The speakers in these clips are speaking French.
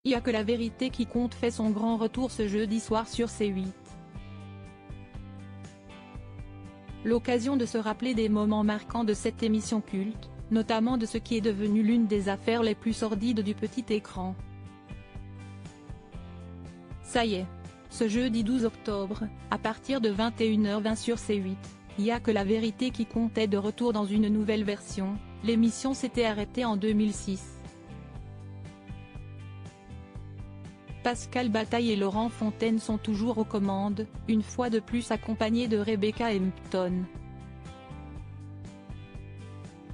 Il y a que la vérité qui compte fait son grand retour ce jeudi soir sur C8. L'occasion de se rappeler des moments marquants de cette émission culte, notamment de ce qui est devenu l'une des affaires les plus sordides du petit écran. Ça y est. Ce jeudi 12 octobre, à partir de 21h20 sur C8, il y a que la vérité qui comptait de retour dans une nouvelle version. L'émission s'était arrêtée en 2006. Pascal Bataille et Laurent Fontaine sont toujours aux commandes, une fois de plus accompagnés de Rebecca Hampton.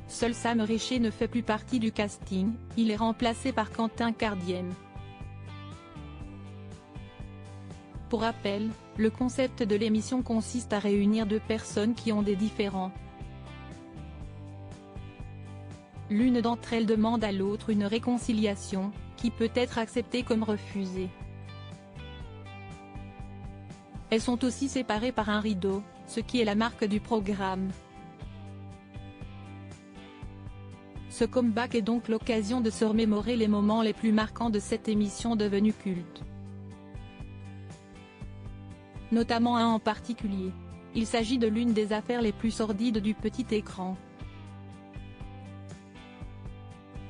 Seul Sam Richer ne fait plus partie du casting, il est remplacé par Quentin Cardiem. Pour rappel, le concept de l'émission consiste à réunir deux personnes qui ont des différends. L'une d'entre elles demande à l'autre une réconciliation, qui peut être acceptée comme refusée. Elles sont aussi séparées par un rideau, ce qui est la marque du programme. Ce comeback est donc l'occasion de se remémorer les moments les plus marquants de cette émission devenue culte. Notamment un en particulier. Il s'agit de l'une des affaires les plus sordides du petit écran.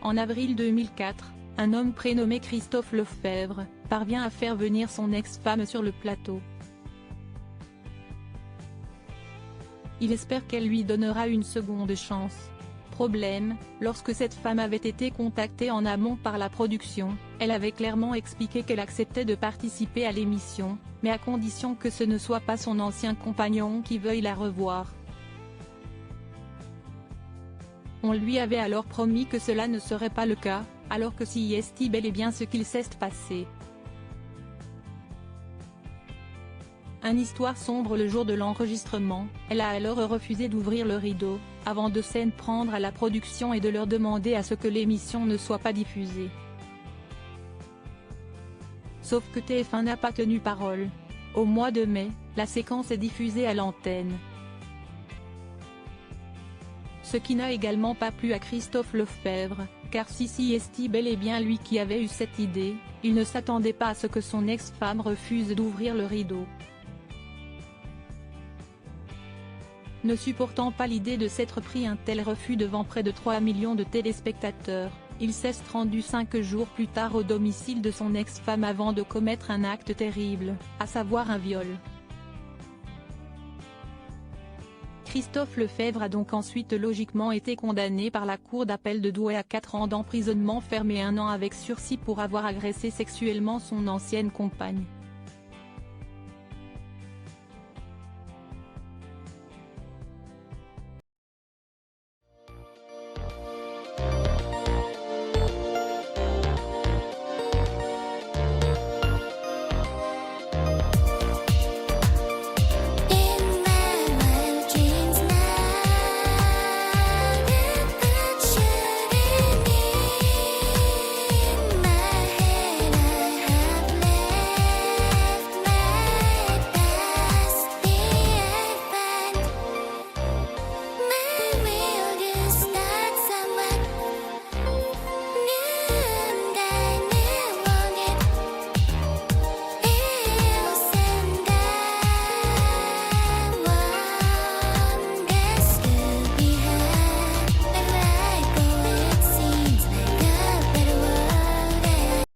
En avril 2004, un homme prénommé Christophe Lefebvre parvient à faire venir son ex-femme sur le plateau. Il espère qu'elle lui donnera une seconde chance. Problème, lorsque cette femme avait été contactée en amont par la production, elle avait clairement expliqué qu'elle acceptait de participer à l'émission, mais à condition que ce ne soit pas son ancien compagnon qui veuille la revoir. On lui avait alors promis que cela ne serait pas le cas, alors que si est bel et bien ce qu'il s'est passé. Une histoire sombre le jour de l'enregistrement, elle a alors refusé d'ouvrir le rideau, avant de s'en prendre à la production et de leur demander à ce que l'émission ne soit pas diffusée. Sauf que TF1 n'a pas tenu parole. Au mois de mai, la séquence est diffusée à l'antenne. Ce qui n'a également pas plu à Christophe Lefebvre, car si est bel et bien lui qui avait eu cette idée, il ne s'attendait pas à ce que son ex-femme refuse d'ouvrir le rideau. Ne supportant pas l'idée de s'être pris un tel refus devant près de 3 millions de téléspectateurs, il s'est rendu 5 jours plus tard au domicile de son ex-femme avant de commettre un acte terrible, à savoir un viol. Christophe Lefebvre a donc ensuite logiquement été condamné par la cour d'appel de Douai à 4 ans d'emprisonnement ferme et 1 an avec sursis pour avoir agressé sexuellement son ancienne compagne.